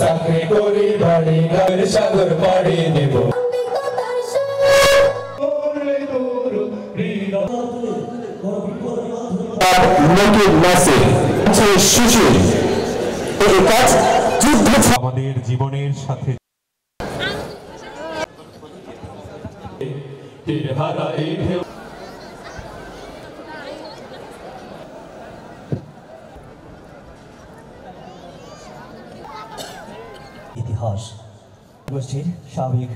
চাকরি করি বাড়ি গায়ের সাগর পাড়ি দেব আমাদের জীবনের সাথে ইতিহাস গোষ্ঠীর সাবেক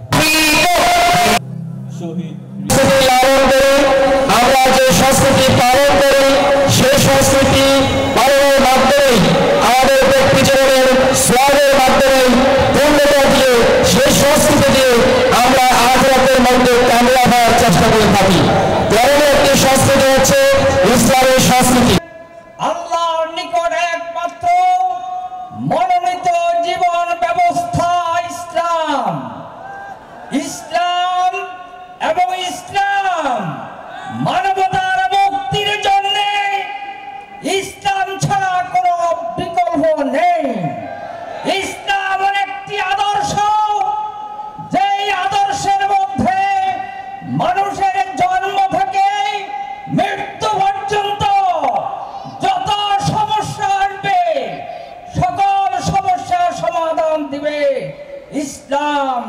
শহীদ আমরা যে সংস্কৃতি পালন করি সেই সংস্কৃতি পালনের মাধ্যমে আমাদের ব্যক্তি জীবনের স্বাদের মাধ্যমে পূর্ণতা দিয়ে সেই সংস্কৃতি দিয়ে আমরা আখিরাতের মধ্যে কামিয়াব হওয়ার চেষ্টা করে থাকি। তেমন একটি সংস্কৃতি হচ্ছে ইসলামের সংস্কৃতি। আল্লাহর নিকট একমাত্র মনোনীত জীবন ব্যবস্থা ইসলাম। ইসলাম এবং ইসলাম মানবতার মুক্তির জন্য ইসলাম ছাড়া কোনো বিকল্প নেই। ইসলাম একটি আদর্শ, যেই আদর্শের মধ্যে মানুষের জন্ম থেকে মৃত্যু পর্যন্ত যত সমস্যা আসবে সকল সমস্যার সমাধান দিবে ইসলাম।